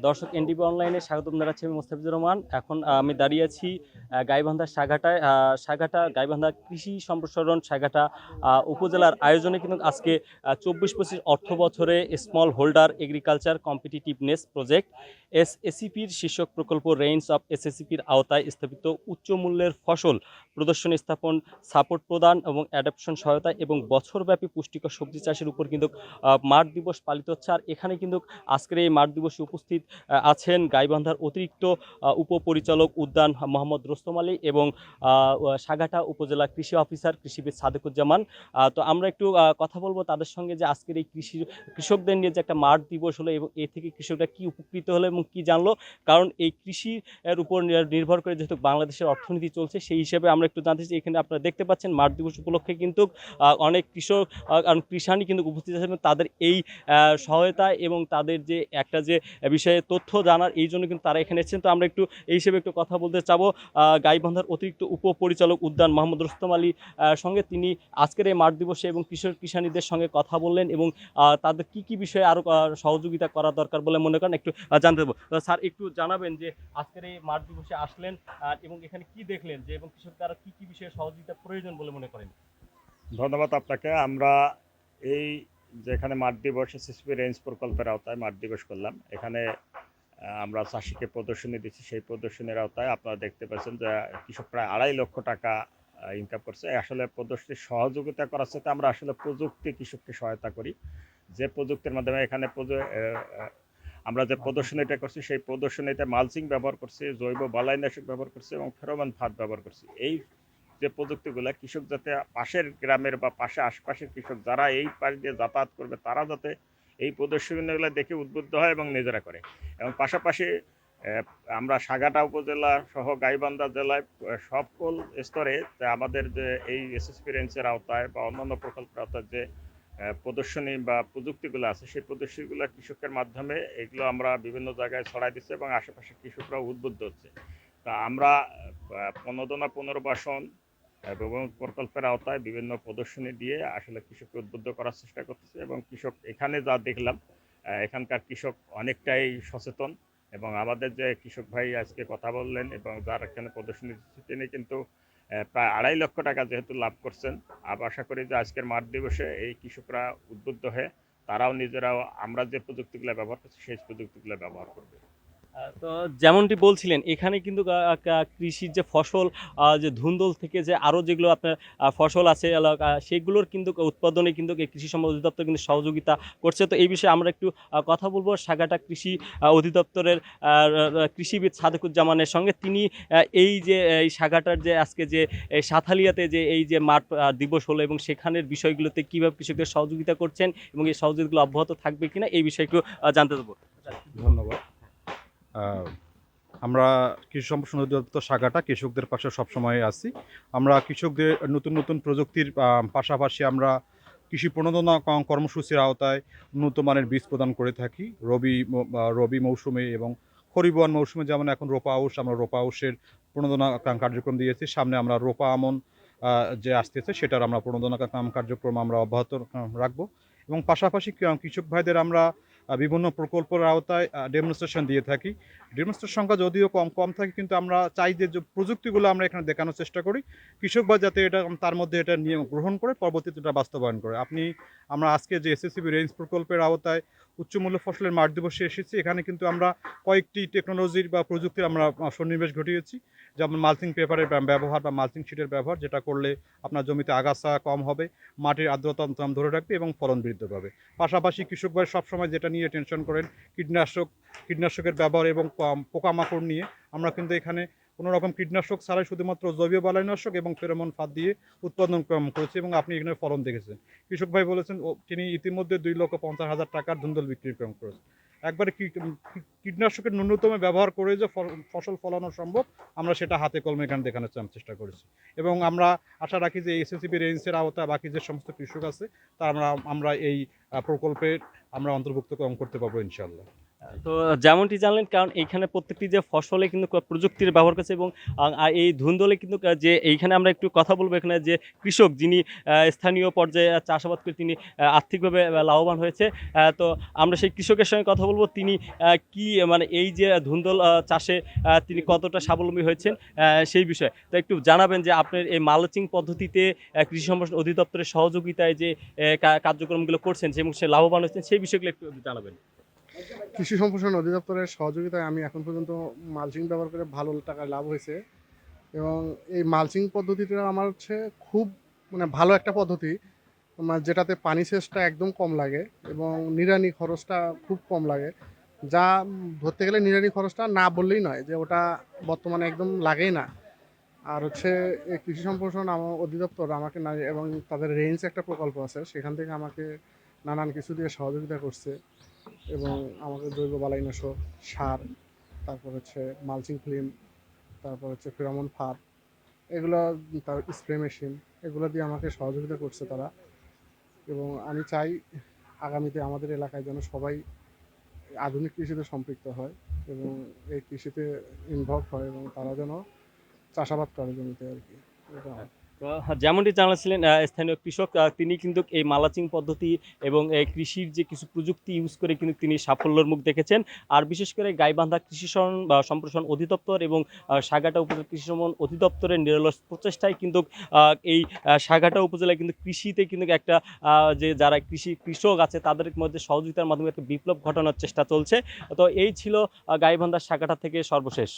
দর্শক এনটিভি অনলাইনে স্বাগতম জানাচ্ছি আমি মোস্তাফিজুর রহমান। এখন আমি দাঁড়িয়ে আছি গাইবান্ধার সাঘাটায়। সাঘাটা গাইবান্ধা কৃষি সম্প্রসারণ সাঘাটা উপজেলার আয়োজনে কিন্তু আজকে 24-25 অর্থ বছরে small holder agriculture competitiveness project এসএসিপির শীর্ষক প্রকল্প রেঞ্জ অফ এসএসিপির আওতায় স্থাপিত উচ্চ মূল্যের ফসল প্রদর্শনী স্থাপন, সাপোর্ট প্রদান এবং অ্যাডাপশন সহায়তা এবং বছরব্যাপী পুষ্টিকর সবজি চাষের উপর কিন্তু মাঠ দিবস পালিত হচ্ছে। আর এখানে কিন্তু আজকের এই মাঠ দিবসে উপস্থিত আছেন গাইবান্ধার অতিরিক্ত উপপরিচালক উদ্যান মোহাম্মদ রোস্তম আলী এবং সাঘাটা উপজেলা কৃষি অফিসার কৃষিবিদ সাদেকুজ্জামান। তো আমরা একটু কথা বলবো তাদের সঙ্গে যে আজকের এই কৃষকদের নিয়ে যে একটা মাঠ দিবস হলো এবং এ থেকে কৃষকরা কি উপকৃত হলো এবং কি জানলো, কারণ এই কৃষির উপর নির্ভর করে যেহেতু বাংলাদেশের অর্থনীতি চলছে সেই হিসেবে আমরা একটু জানতে চাই। এখানে আপনারা দেখতে পাচ্ছেন মাঠ দিবস উপলক্ষে কিন্তু অনেক কৃষক কৃষানি কিন্তু উপস্থিত আছেন। তাদের এই সহায়তা এবং তাদের যে একটা যে বিষয়ে তথ্য জানার এই জন্য কিন্তু তারা এখানে এসেছেন। তো আমরা একটু এই হিসেবে একটু কথা বলতে চাবো গাইবান্ধার অতিরিক্ত উপপরিচালক উদ্যান মোহাম্মদ রোস্তম আলী সঙ্গে। তিনি আজকের এই মাঠ দিবসে এবং কৃষানীদের সঙ্গে কথা বললেন এবং তাদের কি কি বিষয়ে আরও সহযোগিতা করা দরকার বলে মনে করেন একটু জানতে দেবো। স্যার একটু জানাবেন যে আজকের এই মাঠ দিবসে আসলেন এবং এখানে কি দেখলেন যে এবং কৃষকরা কি কি বিষয়ে সহযোগিতা প্রয়োজন বলে মনে করেন। ধন্যবাদ আপনাকে। আমরা এই যেখানে মাঠ দিবস এসএসপি রেঞ্জ প্রকল্পের আওতায় মাঠ দিবস করলাম, এখানে আমরা চাষিকে প্রদর্শনী দিচ্ছি। সেই প্রদর্শনীর আওতায় আপনারা দেখতে পাচ্ছেন যে কৃষক প্রায় 2.5 লক্ষ টাকা ইনকাম করছে। আসলে প্রদর্শনীর সহযোগিতা করার সাথে আমরা আসলে প্রযুক্তি কৃষককে সহায়তা করি, যে প্রযুক্তির মাধ্যমে এখানে আমরা যে প্রদর্শনীটা করছি সেই প্রদর্শনীতে মালচিং ব্যবহার করছি, জৈব বালাইনাশক ব্যবহার করছি এবং ফেরোমন ফাঁদ ব্যবহার করছি। এই যে প্রযুক্তিগুলো কৃষক যাতে পাশের গ্রামের বা পাশে আশপাশের কৃষক যারা এই পাশ দিয়ে যাতায়াত করবে তারা যাতে এই প্রদর্শনীগুলো দেখে উদ্বুদ্ধ হয় এবং নিজেরা করে। এবং পাশাপাশি আমরা সাঘাটা উপজেলা সহ গাইবান্ধা জেলায় সকল স্তরে আমাদের যে এই এসএসপি রেঞ্জের আওতায় বা অন্যান্য প্রকল্পের আওতায় যে প্রদর্শনী বা প্রযুক্তিগুলো আছে সেই প্রদর্শনীগুলো কৃষকের মাধ্যমে এগুলো আমরা বিভিন্ন জায়গায় ছড়াই দিচ্ছি এবং আশেপাশে কৃষকরাও উদ্বুদ্ধ হচ্ছে। তা আমরা 15 এবং প্রকল্পের আওতায় বিভিন্ন প্রদর্শনী দিয়ে আসলে কৃষককে উদ্বুদ্ধ করার চেষ্টা করতেছে এবং কৃষক এখানে যা দেখলাম এখানকার কৃষক অনেকটাই সচেতন এবং আমাদের যে কৃষক ভাই আজকে কথা বললেন এবং যার এখানে প্রদর্শনী দিচ্ছে তিনি কিন্তু প্রায় 2.5 লক্ষ টাকা যেহেতু লাভ করছেন। আশা করি যে আজকের মাঠ দিবসে এই কৃষকরা উদ্বুদ্ধ হয়ে তারাও নিজেরাও আমরা যে প্রযুক্তিগুলো ব্যবহার করছি সেই প্রযুক্তিগুলো ব্যবহার করবে। তো যেমনটি বলছিলেন এখানে কিন্তু কৃষির যে ফসল যে ধুন্দল থেকে যে আরও যেগুলো আপনার ফসল আছে সেগুলোর কিন্তু উৎপাদনে কিন্তু কৃষি সম্পদ অধিদপ্তর কিন্তু সহযোগিতা করছে। তো এই বিষয়ে আমরা একটু কথা বলবো সাঘাটা কৃষি অধিদপ্তরের কৃষিবিদ সাদেকুজ্জামানের সঙ্গে। তিনি এই যে এই সাঘাটার যে আজকে যে সাথালিয়াতে যে এই যে মাঠ দিবস হলো এবং সেখানের বিষয়গুলোতে কীভাবে কৃষকদের সহযোগিতা করছেন এবং এই সহযোগিতাগুলো অব্যাহত থাকবে কিনা এই বিষয়ে একটু জানতে দেবো। ধন্যবাদ। আমরা কৃষি সম্প্রসারণ অধিদপ্তর শাখাটা কৃষকদের পাশে সবসময় আছি। আমরা কৃষকদের নতুন নতুন প্রযুক্তির পাশাপাশি আমরা কৃষি প্রণোদনা কর্মসূচির আওতায় উন্নত মানের বীজ প্রদান করে থাকি রবি মৌসুমে এবং খরিফ মৌসুমে। যেমন এখন রোপা আউশ, আমরা রোপা আউশের প্রণোদনা কার্যক্রম দিয়েছি। সামনে আমরা রোপা আমন যে আসতেছে সেটার আমরা প্রণোদনা কার্যক্রম আমরা অব্যাহত রাখবো এবং পাশাপাশি কৃষক ভাইদের আমরা বিভিন্ন প্রকল্পের আওতায় ডেমনস্ট্রেশন দিয়ে থাকি। ডেমনস্ট্রেশন সংখ্যা যদিও কম থাকে, কিন্তু আমরা চাই যে প্রযুক্তিগুলো আমরা এখানে দেখানোর চেষ্টা করি কৃষক বা যাতে এটা তার মধ্যে এটা নিয়ে গ্রহণ করে পরবর্তীতে এটা বাস্তবায়ন করে। আমরা আজকে যে এসএসসিপি রেঞ্জ প্রকল্পের আওতায় উচ্চমূল্য ফসলের মাঠ দিবসে এসেছি, এখানে কিন্তু আমরা কয়েকটি টেকনোলজির বা প্রযুক্তির আমরা সন্নিবেশ ঘটিয়েছি। যেমন মালচিং পেপারের ব্যবহার বা মালচিং শিটের ব্যবহার, যেটা করলে আপনার জমিতে আগাছা কম হবে, মাটির আর্দ্রতা ধরে রাখবে এবং ফলন বৃদ্ধি পাবে। পাশাপাশি কৃষক ভাই সবসময় যেটা নিয়ে টেনশন করেন কীটনাশকের ব্যবহার এবং পোকামাকড় নিয়ে, আমরা কিন্তু এখানে কোনো রকম কীটনাশক ছাড়াই শুধুমাত্র জৈব বালাইনাশক এবং ফেরোমন ফাঁদ দিয়ে উৎপাদন করেছি এবং আপনি এখানে ফলন দেখেছেন। কৃষক ভাই বলেছেন তিনি ইতিমধ্যে 2,50,000 টাকার ধুন্দল বিক্রি করেছেন। একবারে কীটনাশকের ন্যূনতম ব্যবহার করে যে ফসল ফলানো সম্ভব আমরা সেটা হাতে কলমে এখানে দেখানোর চেষ্টা করেছি এবং আমরা আশা রাখি যে এসএসসিপি রেঞ্জের আওতায় বাকি যে সমস্ত কৃষক আছে তা আমরা এই প্রকল্পে আমরা অন্তর্ভুক্ত করতে পারবো ইনশাআল্লাহ। তো যেমনটি জানলেন, কারণ এইখানে প্রত্যেকটি যে ফসলে কিন্তু প্রযুক্তির ব্যবহার করছে, এবং এই ধুন্দলে কিন্তু যে এইখানে আমরা একটু কথা বলবো, এখানে যে কৃষক যিনি স্থানীয় পর্যায়ে চাষাবাদ করে তিনি আর্থিকভাবে লাভবান হয়েছে। তো আমরা সেই কৃষকের সঙ্গে কথা বলবো, তিনি কি মানে এই যে ধুন্দল চাষে তিনি কতটা স্বাবলম্বী হয়েছেন সেই বিষয়ে। তো একটু জানাবেন যে আপনার এই মালচিং পদ্ধতিতে কৃষি সম্প্রসারণ অধিদপ্তরের সহযোগিতায় যে কার্যক্রমগুলো করছেন এবং সে লাভবান হচ্ছেন, সেই বিষয়গুলো একটু জানাবেন। কৃষি সম্প্রসারণ অধিদপ্তরের সহযোগিতায় আমি এখন পর্যন্ত মালচিং ব্যবহার করে ভালো টাকায় লাভ হয়েছে। এবং এই মালচিং পদ্ধতিটা আমার হচ্ছে খুব মানে ভালো একটা পদ্ধতি, যেটাতে পানি সেচটা একদম কম লাগে এবং নিড়ানি খরচটা খুব কম লাগে। যা ধরতে গেলে নিড়ানি খরচটা না বললেই নয়, যে ওটা বর্তমানে একদম লাগেই না। আর হচ্ছে এই কৃষি সম্প্রসারণ অধিদপ্তর আমাকে এবং তাদের রেঞ্জ একটা প্রকল্প আছে, সেখান থেকে আমাকে নানান কিছু দিয়ে সহযোগিতা করছে এবং আমাকে জৈব বালাইনাশক, সার, তারপর হচ্ছে মালচিং ফিল্ম, তারপর হচ্ছে ফেরামন ফার, এগুলো, তার স্প্রে মেশিন, এগুলো দিয়ে আমাকে সহযোগিতা করছে তারা। এবং আমি চাই আগামীতে আমাদের এলাকায় যেন সবাই আধুনিক কৃষিতে সম্পৃক্ত হয় এবং এই কৃষিতে ইনভলভ হয় এবং তারা যেন চাষাবাদ করে জমিতে আর কি। এটা তো যেমনটি জানাচ্ছিলেন স্থানীয় কৃষক, তিনি কিন্তু এই মালচিং পদ্ধতি এবং কৃষির যে কিছু প্রযুক্তি ইউজ করে কিন্তু তিনি সাফল্যের মুখ দেখেছেন। আর বিশেষ করে গাইবান্ধা কৃষি সম্প্রসারণ অধিদপ্তর এবং সাগাটা উপজেলা কৃষি সম্প্রসারণ অধিদপ্তরের নিরলস প্রচেষ্টায় কিন্তু এই সাগাটা উপজেলায় কিন্তু কৃষিতে কিন্তু একটা যে যারা কৃষক আছে তাদের মধ্যে সহযোগিতার মাধ্যমে একটা বিপ্লব ঘটানোর চেষ্টা চলছে। তো এই ছিল গাইবান্ধার সাগাটা থেকে সর্বশেষ।